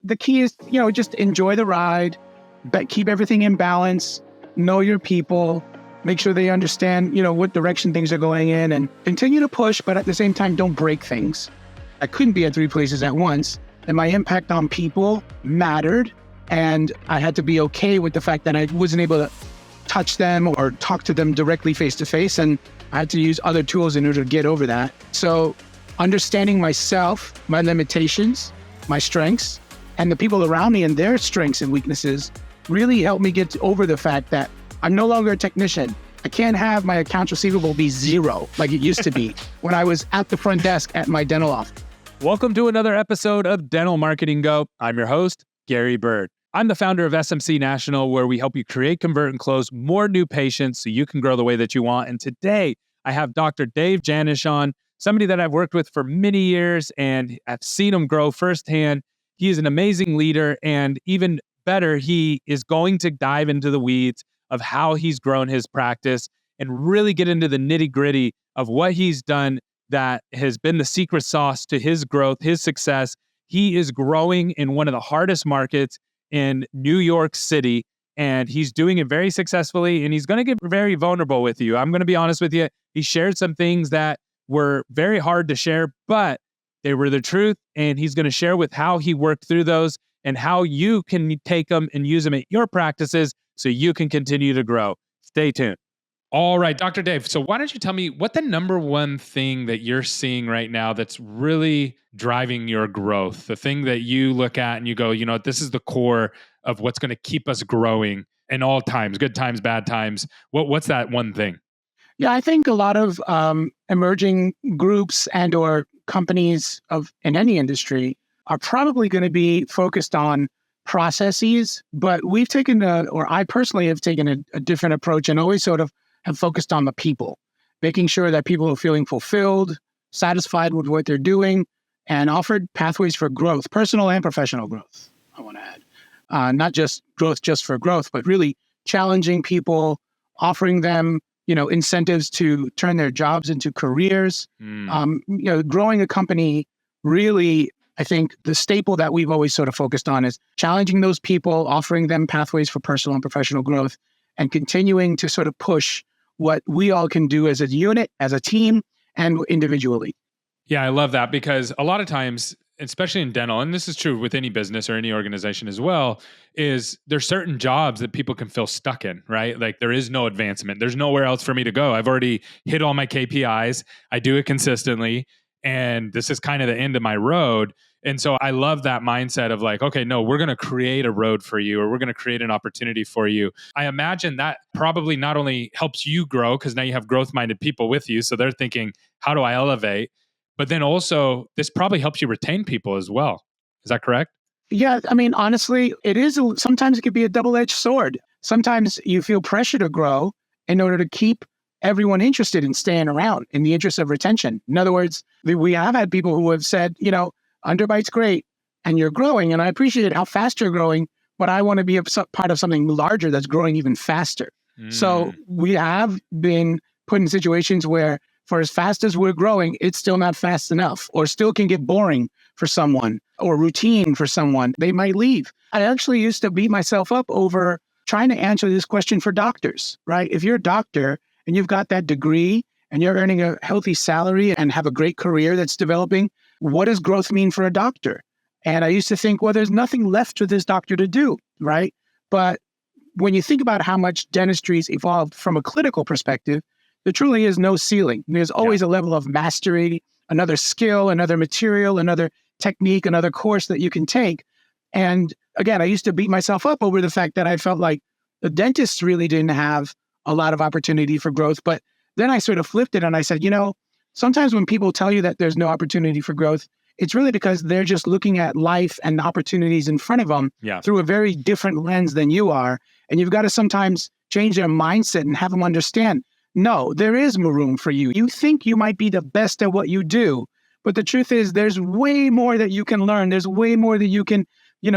the key is, just enjoy the ride, but keep everything in balance, know your people, make sure they understand, what direction things are going in, and continue to push, but at the same time, don't break things. I couldn't be at 3 places at once, and my impact on people mattered, and I had to be okay with the fact that I wasn't able to touch them or talk to them directly face to face, and I had to use other tools in order to get over that. So understanding myself, my limitations, my strengths, and the people around me and their strengths and weaknesses really helped me get over the fact that I'm no longer a technician. I can't have my accounts receivable be 0 like it used to be when I was at the front desk at my dental office. Welcome to another episode of Dental Marketing Go. I'm your host, Gary Bird. I'm the founder of SMC National, where we help you create, convert, and close more new patients so you can grow the way that you want. And today, I have Dr. Dave Janash on, somebody that I've worked with for many years, and I've seen him grow firsthand. He is an amazing leader, and even better, he is going to dive into the weeds of how he's grown his practice and really get into the nitty-gritty of what he's done that has been the secret sauce to his growth, his success. He is growing in one of the hardest markets in New York City, and he's doing it very successfully, and he's going to get very vulnerable with you. I'm going to be honest with you. He shared some things that were very hard to share, but they were the truth, and he's going to share with how he worked through those and how you can take them and use them at your practices so you can continue to grow. Stay tuned. All right, Dr. Dave. So why don't you tell me what the number one thing that you're seeing right now that's really driving your growth, the thing that you look at and you go, this is the core of what's going to keep us growing in all times, good times, bad times. What's that one thing? Yeah, I think a lot of emerging groups and or companies in any industry are probably going to be focused on processes, but I personally have taken a different approach and always sort of have focused on the people, making sure that people are feeling fulfilled, satisfied with what they're doing, and offered pathways for growth, personal and professional growth, I want to add. Not just growth just for growth, but really challenging people, offering them, incentives to turn their jobs into careers. Growing a company, really, I think the staple that we've always sort of focused on is challenging those people, offering them pathways for personal and professional growth, and continuing to sort of push what we all can do as a unit, as a team, and individually. Yeah, I love that, because a lot of times, especially in dental, and this is true with any business or any organization as well, is there's certain jobs that people can feel stuck in, right? Like there is no advancement. There's nowhere else for me to go. I've already hit all my KPIs. I do it consistently, and this is kind of the end of my road. And so I love that mindset of like, okay, no, we're going to create a road for you, or we're going to create an opportunity for you. I imagine that probably not only helps you grow, because now you have growth-minded people with you. So they're thinking, how do I elevate? But then also this probably helps you retain people as well. Is that correct? Yeah. I mean, honestly, sometimes it could be a double-edged sword. Sometimes you feel pressure to grow in order to keep everyone interested in staying around in the interest of retention. In other words, we have had people who have said, Underbite's great and you're growing, and I appreciate how fast you're growing, but I want to be a part of something larger that's growing even faster. So we have been put in situations where for as fast as we're growing, it's still not fast enough, or still can get boring for someone or routine for someone. They might leave. I actually used to beat myself up over trying to answer this question for doctors, right? If you're a doctor and you've got that degree and you're earning a healthy salary and have a great career that's developing, what does growth mean for a doctor? And I used to think, well, there's nothing left for this doctor to do, right? But when you think about how much dentistry's evolved from a clinical perspective, there truly is no ceiling. There's always a level of mastery, another skill, another material, another technique, another course that you can take. And again, I used to beat myself up over the fact that I felt like the dentists really didn't have a lot of opportunity for growth. But then I sort of flipped it and I said, sometimes when people tell you that there's no opportunity for growth, it's really because they're just looking at life and the opportunities in front of them through a very different lens than you are. And you've got to sometimes change their mindset and have them understand, no, there is more room for you. You think you might be the best at what you do, but the truth is there's way more that you can learn. There's way more that you can,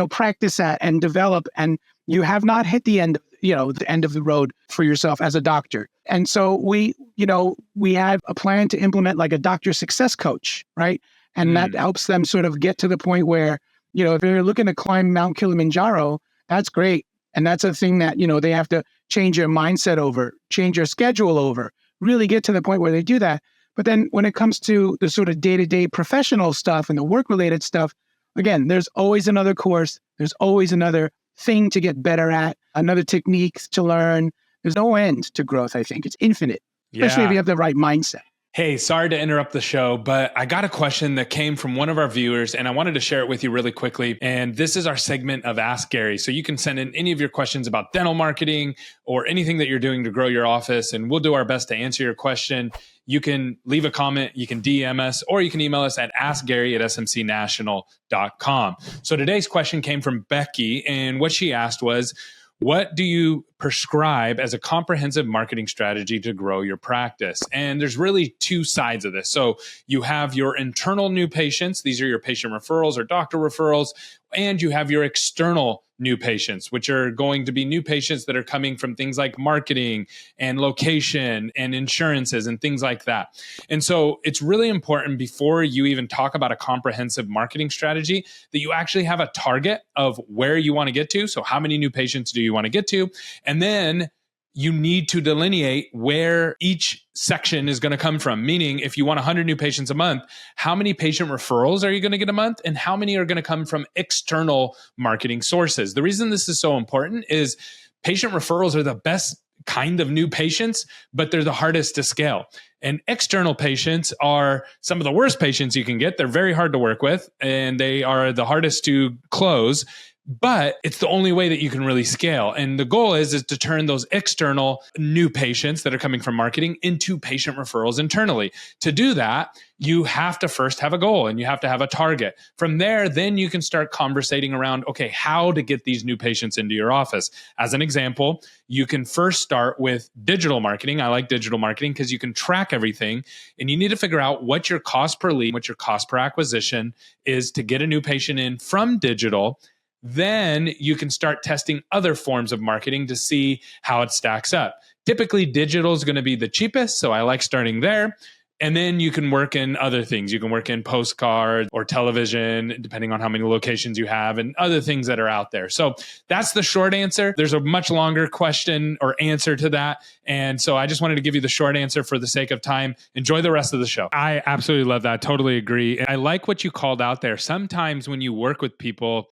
practice at and develop. And you have not hit the end of the road for yourself as a doctor. And so we have a plan to implement like a doctor success coach, right? And that helps them sort of get to the point where If you're looking to climb Mount Kilimanjaro, that's great. And that's a thing that, they have to change your mindset over, change your schedule over, really get to the point where they do that. But then when it comes to the sort of day-to-day professional stuff and the work-related stuff, again, there's always another course. There's always another thing to get better at, another technique to learn. There's no end to growth, I think. It's infinite, especially if you have the right mindset. Hey, sorry to interrupt the show, but I got a question that came from one of our viewers and I wanted to share it with you really quickly. And this is our segment of Ask Gary. So you can send in any of your questions about dental marketing or anything that you're doing to grow your office, and we'll do our best to answer your question. You can leave a comment, you can DM us, or you can email us at askgary@smcnational.com. So today's question came from Becky, and what she asked was, what do you prescribe as a comprehensive marketing strategy to grow your practice? And there's really two sides of this. So you have your internal new patients. These are your patient referrals or doctor referrals. And you have your external new patients, which are going to be new patients that are coming from things like marketing and location and insurances and things like that. And so it's really important before you even talk about a comprehensive marketing strategy that you actually have a target of where you want to get to. So how many new patients do you want to get to? And then you need to delineate where each section is going to come from. Meaning, if you want 100 new patients a month, how many patient referrals are you going to get a month? And how many are going to come from external marketing sources? The reason this is so important is patient referrals are the best kind of new patients, but they're the hardest to scale. And external patients are some of the worst patients you can get. They're very hard to work with, and they are the hardest to close. But it's the only way that you can really scale. And the goal is to turn those external new patients that are coming from marketing into patient referrals internally. To do that, you have to first have a goal and you have to have a target. From there, then you can start conversating around, okay, how to get these new patients into your office. As an example, you can first start with digital marketing. I like digital marketing because you can track everything, and you need to figure out what your cost per lead, what your cost per acquisition is to get a new patient in from digital. Then you can start testing other forms of marketing to see how it stacks up. Typically, digital is going to be the cheapest, so I like starting there. And then you can work in other things. You can work in postcards or television, depending on how many locations you have, and other things that are out there. So that's the short answer. There's a much longer question or answer to that. And so I just wanted to give you the short answer for the sake of time. Enjoy the rest of the show. I absolutely love that. Totally agree. And I like what you called out there. Sometimes when you work with people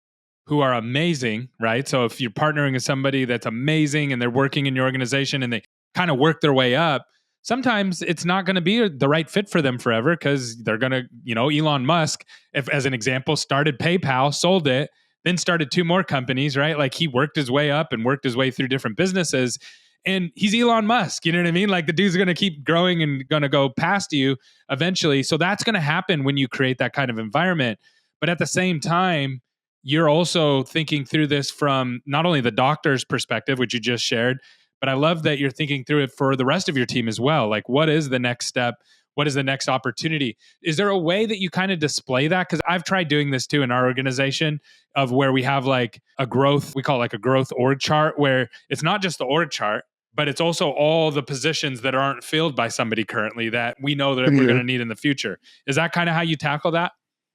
who are amazing, right? So if you're partnering with somebody that's amazing and they're working in your organization and they kind of work their way up, sometimes it's not going to be the right fit for them forever because they're going to, Elon Musk, if as an example, started PayPal, sold it, then started two more companies, right? Like he worked his way up and worked his way through different businesses. And he's Elon Musk, you know what I mean? Like the dude's going to keep growing and going to go past you eventually. So that's going to happen when you create that kind of environment. But at the same time, you're also thinking through this from not only the doctor's perspective, which you just shared, but I love that you're thinking through it for the rest of your team as well. Like, what is the next step? What is the next opportunity? Is there a way that you kind of display that? Because I've tried doing this too in our organization of where we have like a growth, we call it like a growth org chart, where it's not just the org chart, but it's also all the positions that aren't filled by somebody currently that we know that we're going to need in the future. Is that kind of how you tackle that?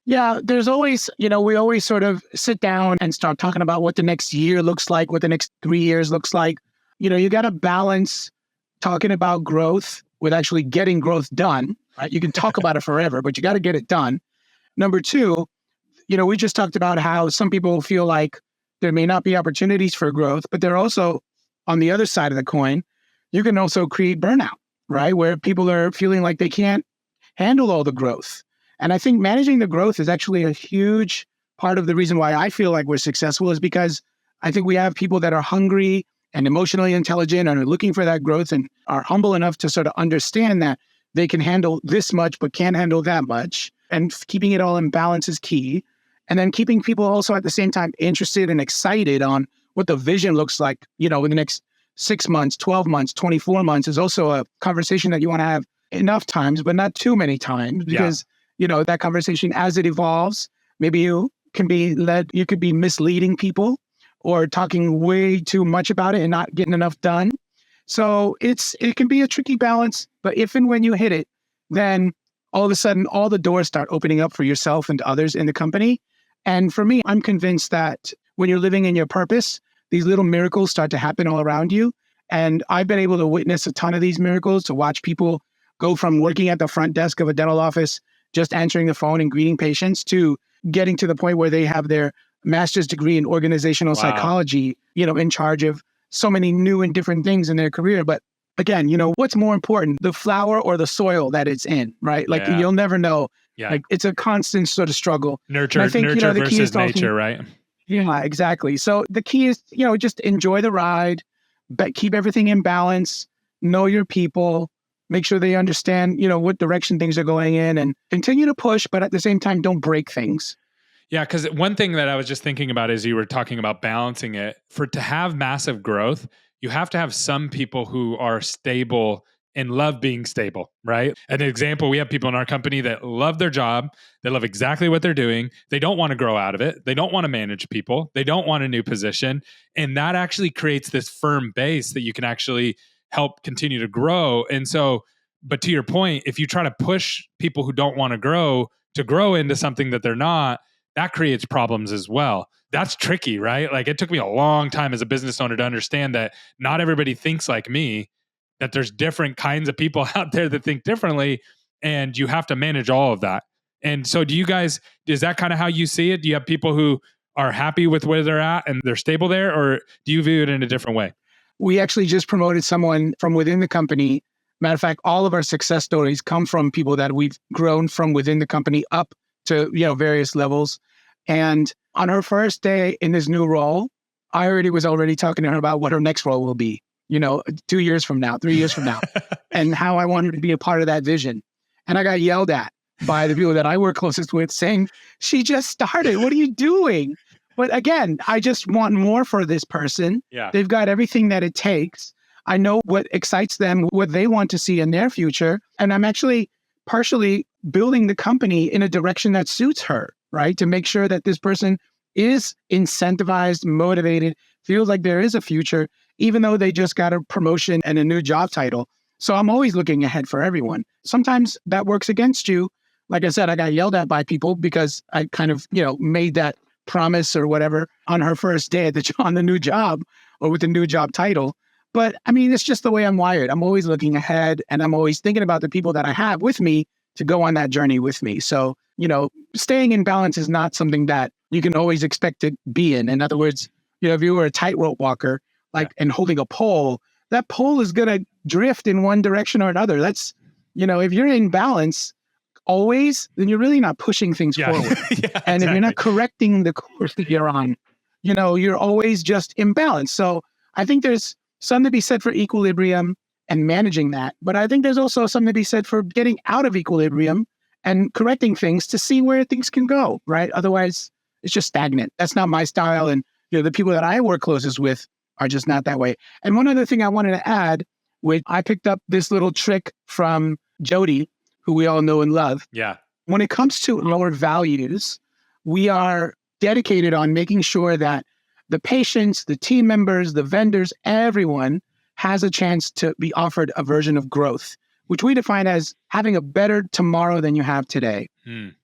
Yeah, there's always, we always sort of sit down and start talking about what the next year looks like, what the next 3 years looks like. You got to balance talking about growth with actually getting growth done, right? You can talk about it forever, but you got to get it done. Number two, we just talked about how some people feel like there may not be opportunities for growth, but they're also on the other side of the coin. You can also create burnout, right? Where people are feeling like they can't handle all the growth. And I think managing the growth is actually a huge part of the reason why I feel like we're successful is because I think we have people that are hungry and emotionally intelligent and are looking for that growth and are humble enough to sort of understand that they can handle this much, but can't handle that much. And keeping it all in balance is key. And then keeping people also at the same time interested and excited on what the vision looks like, in the next 6 months, 12 months, 24 months is also a conversation that you want to have enough times, but not too many times because that conversation as it evolves, maybe you could be misleading people or talking way too much about it and not getting enough done. So it can be a tricky balance, but if and when you hit it, then all of a sudden all the doors start opening up for yourself and others in the company. And for me, I'm convinced that when you're living in your purpose, these little miracles start to happen all around you. And I've been able to witness a ton of these miracles, to watch people go from working at the front desk of a dental office, just answering the phone and greeting patients, to getting to the point where they have their master's degree in organizational psychology, in charge of so many new and different things in their career. But again, what's more important, the flower or the soil that it's in, right? Like you'll never know. Yeah. Like it's a constant sort of struggle. Nurture, I think, nurture the key versus is to nature, right? Yeah, exactly. So the key is, just enjoy the ride, but keep everything in balance, know your people, make sure they understand, what direction things are going in, and continue to push, but at the same time, don't break things. Yeah, because one thing that I was just thinking about is you were talking about balancing it. To have massive growth, you have to have some people who are stable and love being stable, right? An example, we have people in our company that love their job. They love exactly what they're doing. They don't want to grow out of it. They don't want to manage people. They don't want a new position. And that actually creates this firm base that you can actually help continue to grow. And so, but to your point, if you try to push people who don't want to grow into something that they're not, that creates problems as well. That's tricky, right? Like it took me a long time as a business owner to understand that not everybody thinks like me, that there's different kinds of people out there that think differently, and you have to manage all of that. And so is that kind of how you see it? Do you have people who are happy with where they're at and they're stable there, or do you view it in a different way? We actually just promoted someone from within the company. Matter of fact, all of our success stories come from people that we've grown from within the company up to, various levels. And on her first day in this new role, I was already talking to her about what her next role will be, 2 years from now, 3 years from now, and how I want her to be a part of that vision. And I got yelled at by the people that I work closest with saying, she just started. What are you doing? But again, I just want more for this person. Yeah. They've got everything that it takes. I know what excites them, what they want to see in their future. And I'm actually partially building the company in a direction that suits her, right? To make sure that this person is incentivized, motivated, feels like there is a future, even though they just got a promotion and a new job title. So I'm always looking ahead for everyone. Sometimes that works against you. Like I said, I got yelled at by people because I kind of, made that promise or whatever on her first day on the new job or with the new job title. But I mean, it's just the way I'm wired. I'm always looking ahead, and I'm always thinking about the people that I have with me to go on that journey with me. So, staying in balance is not something that you can always expect to be in. In other words, if you were a tightrope walker, and holding a pole, that pole is going to drift in one direction or another. That's, if you're in balance always, then you're really not pushing things forward. And if you're not correcting the course that you're on, you're always just imbalanced. So I think there's something to be said for equilibrium and managing that. But I think there's also something to be said for getting out of equilibrium and correcting things to see where things can go, right? Otherwise, it's just stagnant. That's not my style. And the people that I work closest with are just not that way. And one other thing I wanted to add, which I picked up this little trick from Jody, who we all know and love. Yeah. When it comes to our values, we are dedicated on making sure that the patients, the team members, the vendors, everyone has a chance to be offered a version of growth, which we define as having a better tomorrow than you have today.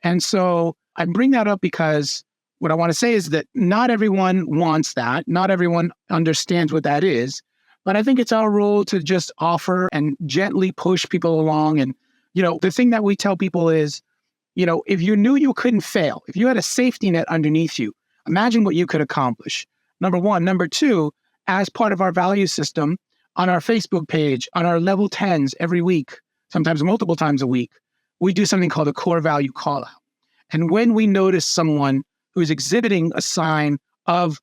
And so I bring that up because what I want to say is that not everyone wants that. Not everyone understands what that is. But I think it's our role to just offer and gently push people along. And, the thing that we tell people is, if you knew you couldn't fail, if you had a safety net underneath you, imagine what you could accomplish. Number one. Number two, as part of our value system, on our Facebook page, on our level 10s every week, sometimes multiple times a week, we do something called a core value call out. And when we notice someone who's exhibiting a sign of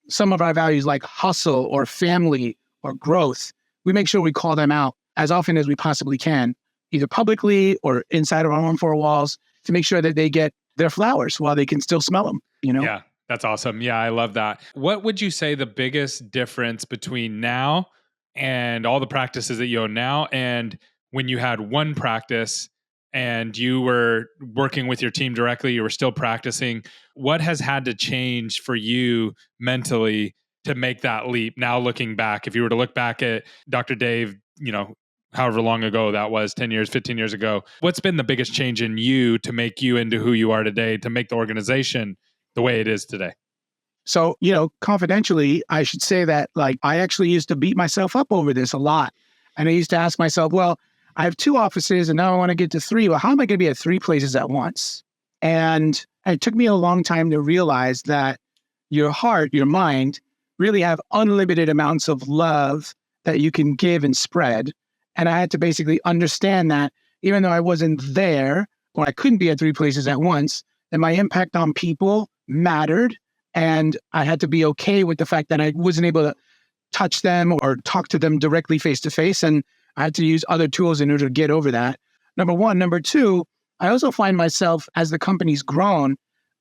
some of our values like hustle or family or growth, we make sure we call them out as often as we possibly can, either publicly or inside of our own four walls, to make sure that they get their flowers while they can still smell them, Yeah, that's awesome. Yeah, I love that. What would you say the biggest difference between now and all the practices that you own now and when you had one practice and you were working with your team directly, you were still practicing? What has had to change for you mentally to make that leap? Now looking back, if you were to look back at Dr. Dave, however long ago that was, 10 years, 15 years ago, what's been the biggest change in you to make you into who you are today, to make the organization the way it is today? So, confidentially, I should say that I actually used to beat myself up over this a lot. And I used to ask myself, well, I have 2 offices and now I want to get to 3. Well, how am I going to be at 3 places at once? And it took me a long time to realize that your heart, your mind really have unlimited amounts of love that you can give and spread. And I had to basically understand that even though I wasn't there or I couldn't be at 3 places at once, that my impact on people mattered. And I had to be okay with the fact that I wasn't able to touch them or talk to them directly face to face. And I had to use other tools in order to get over that. Number one. Number two, I also find myself, as the company's grown,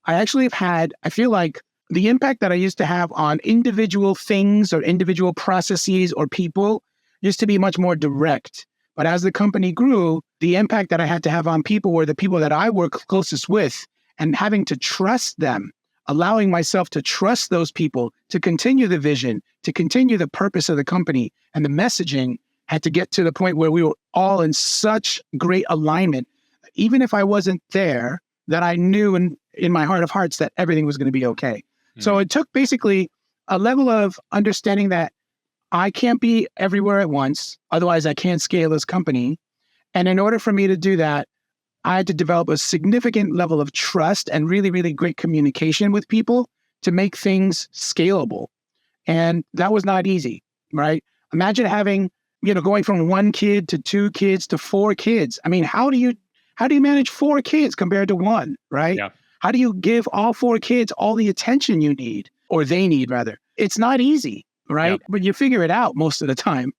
I actually have had, I feel like the impact that I used to have on individual things or individual processes or people used to be much more direct. But as the company grew, the impact that I had to have on people were the people that I work closest with, and having to trust them, allowing myself to trust those people to continue the vision, to continue the purpose of the company and the messaging, had to get to the point where we were all in such great alignment, even if I wasn't there, that I knew in my heart of hearts that everything was going to be okay. Mm-hmm. So it took basically a level of understanding that I can't be everywhere at once, otherwise I can't scale this company. And in order for me to do that, I had to develop a significant level of trust and really, really great communication with people to make things scalable. And that was not easy, right? Imagine having, going from 1 kid to 2 kids to 4 kids. I mean, how do you manage 4 kids compared to 1, right? Yeah. How do you give all 4 kids all the attention you need, or they need rather? It's not easy, right? Yep. But you figure it out most of the time,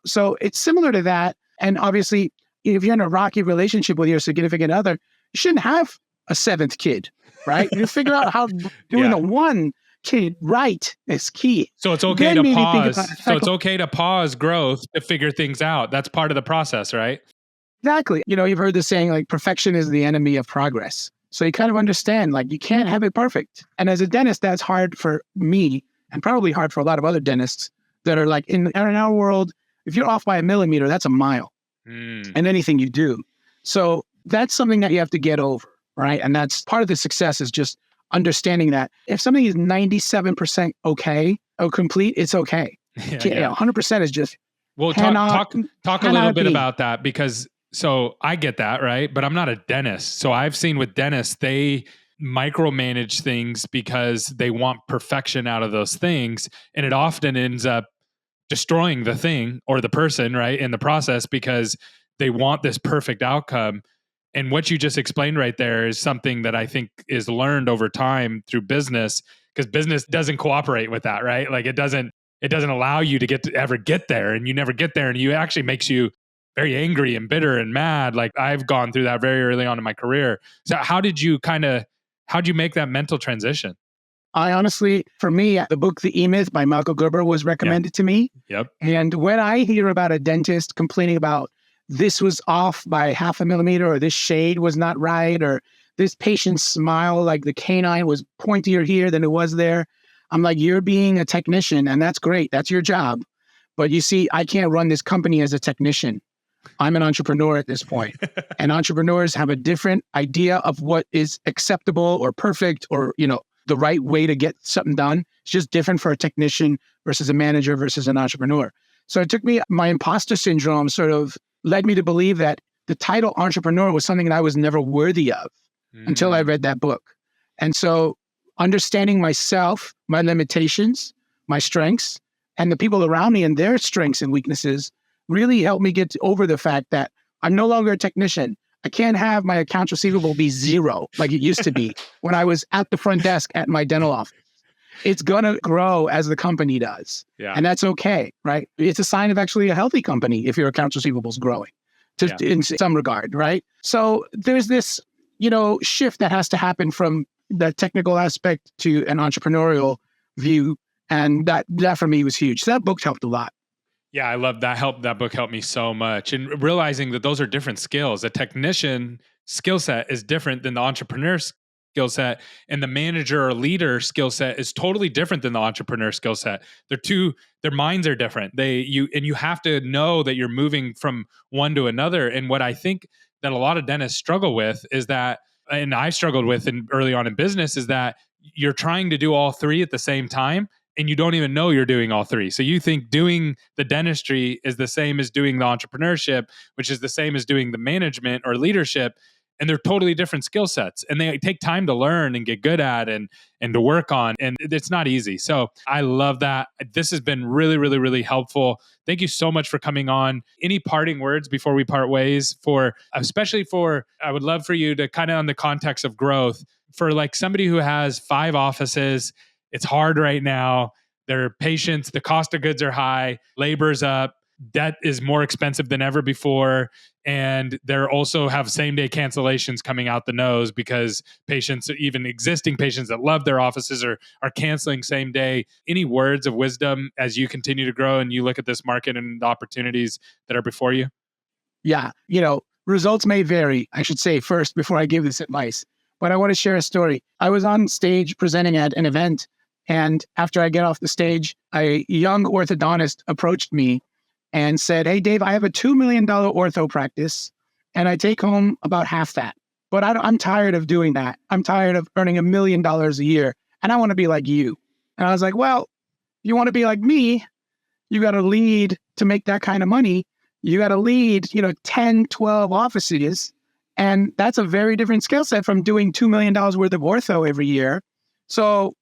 so it's similar to that. And obviously, if you're in a rocky relationship with your significant other, you shouldn't have a 7th kid, right? You figure out how doing the 1 kid right is key. So it's okay to pause. So it's okay to pause growth to figure things out. That's part of the process, right? Exactly. You've heard the saying, perfection is the enemy of progress. So you kind of understand, you can't have it perfect. And as a dentist, that's hard for me and probably hard for a lot of other dentists that are in our world. If you're off by a millimeter, that's a mile. And anything you do. So that's something that you have to get over, right? And that's part of the success, is just understanding that if something is 97% okay or complete, it's okay. 100% is just talk a little bit about that, because so I get that, right? But I'm not a dentist. So I've seen with dentists, they micromanage things because they want perfection out of those things. And it often ends up destroying the thing or the person, right, in the process, because they want this perfect outcome. And what you just explained right there is something that I think is learned over time through business, because business doesn't cooperate with that, right? It doesn't allow you to ever get there, and you never get there, and you actually makes you very angry and bitter and mad. I've gone through that very early on in my career. So how'd you make that mental transition? I honestly, for me, the book, The E-Myth by Michael Gerber was recommended to me. Yep. And when I hear about a dentist complaining about this was off by 0.5 millimeter, or this shade was not right, or this patient's smile, the canine was pointier here than it was there, I'm like, you're being a technician, and that's great. That's your job. But you see, I can't run this company as a technician. I'm an entrepreneur at this point. And entrepreneurs have a different idea of what is acceptable or perfect or, the right way to get something done. It's just different for a technician versus a manager versus an entrepreneur. So it took me, my imposter syndrome sort of led me to believe that the title entrepreneur was something that I was never worthy of until I read that book. And so understanding myself, my limitations, my strengths, and the people around me and their strengths and weaknesses really helped me get over the fact that I'm no longer a technician. I can't have my accounts receivable be 0 like it used to be when I was at the front desk at my dental office. It's going to grow as the company does. Yeah. And that's okay, right? It's a sign of actually a healthy company if your accounts receivable is growing in some regard, right? So there's this, shift that has to happen from the technical aspect to an entrepreneurial view. And that for me was huge. So that book helped a lot. Yeah, I love that. That book helped me so much. And realizing that those are different skills. A technician skill set is different than the entrepreneur skill set, and the manager or leader skill set is totally different than the entrepreneur skill set. Their minds are different. You have to know that you're moving from one to another. And what I think that a lot of dentists struggle with is that, and I struggled with early on in business, is that you're trying to do all three at the same time and you don't even know you're doing all three. So you think doing the dentistry is the same as doing the entrepreneurship, which is the same as doing the management or leadership. And they're totally different skill sets, and they take time to learn and get good at and to work on. And it's not easy. So I love that. This has been really, really, really helpful. Thank you so much for coming on. Any parting words before we part ways I would love for you to kind of on the context of growth for like somebody who has 5 offices. It's hard right now. Their patients, the cost of goods are high, labor's up, debt is more expensive than ever before. And they're also have same day cancellations coming out the nose because patients, even existing patients that love their offices are canceling same day. Any words of wisdom as you continue to grow and you look at this market and the opportunities that are before you? Yeah. Results may vary, I should say first before I give this advice, but I want to share a story. I was on stage presenting at an event, and after I get off the stage, a young orthodontist approached me and said, "Hey, Dave, I have a $2 million ortho practice and I take home about half that. But I'm tired of doing that. I'm tired of earning $1 million a year and I want to be like you." And I was like, well, you want to be like me, you got to lead to make that kind of money. You got to lead, 10, 12 offices. And that's a very different skill set from doing $2 million worth of ortho every year. So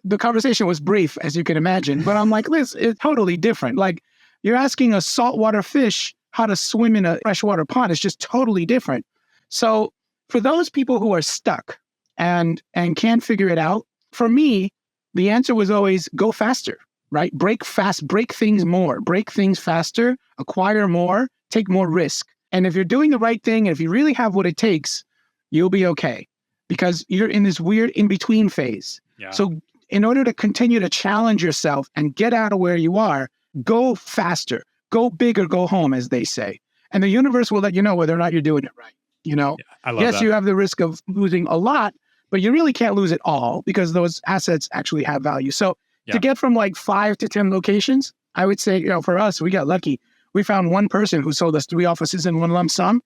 the conversation was brief, as you can imagine, but I'm like, Liz, it's totally different. Like, you're asking a saltwater fish how to swim in a freshwater pond. It's just totally different. So for those people who are stuck and can't figure it out, for me, the answer was always go faster, right? Break fast, break things more, break things faster, acquire more, take more risk. And if you're doing the right thing, and if you really have what it takes, you'll be okay because you're in this weird in-between phase. Yeah. So in order to continue to challenge yourself and get out of where you are, go faster, go big or go home, as they say. And the universe will let you know whether or not you're doing it right. Yeah, I love Yes, that. you have the risk of losing a lot, but you really can't lose it all because those assets actually have value. So to get from like 5 to 10 locations, I would say, for us, we got lucky. We found one person who sold us 3 offices in one lump sum.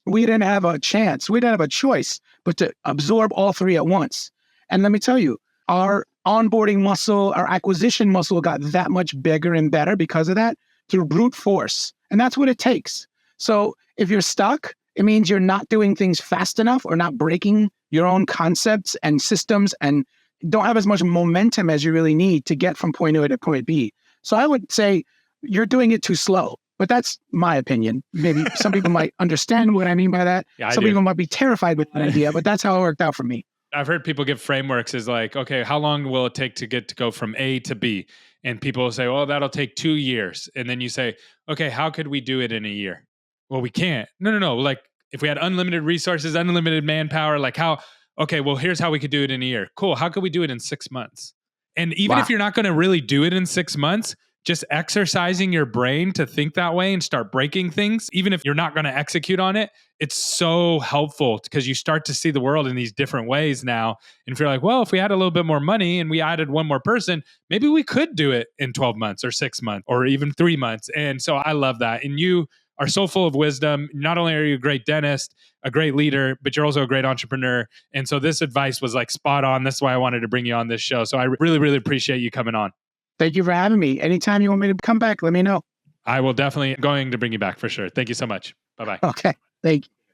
We didn't have a chance. We didn't have a choice but to absorb all 3 at once. And let me tell you, our onboarding muscle, our acquisition muscle got that much bigger and better because of that through brute force. And that's what it takes. So if you're stuck, it means you're not doing things fast enough or not breaking your own concepts and systems and don't have as much momentum as you really need to get from point A to point B. So I would say you're doing it too slow, but that's my opinion. Maybe some people might understand what I mean by that. Yeah, some people might be terrified with that idea, but that's how it worked out for me. I've heard people give frameworks as like, okay, how long will it take to go from A to B? And people will say, well, that'll take 2 years. And then you say, okay, how could we do it in a year? Well, we can't. No. Like if we had unlimited resources, unlimited manpower, like how, okay, well, here's how we could do it in a year. Cool. How could we do it in 6 months? And even if you're not going to really do it in 6 months, just exercising your brain to think that way and start breaking things, even if you're not going to execute on it, it's so helpful because you start to see the world in these different ways now. And if you're like, well, if we had a little bit more money and we added one more person, maybe we could do it in 12 months or 6 months or even 3 months. And so I love that. And you are so full of wisdom. Not only are you a great dentist, a great leader, but you're also a great entrepreneur. And so this advice was like spot on. That's why I wanted to bring you on this show. So I really, really appreciate you coming on. Thank you for having me. Anytime you want me to come back, let me know. I will definitely going to bring you back for sure. Thank you so much. Bye-bye. Okay. Thank you.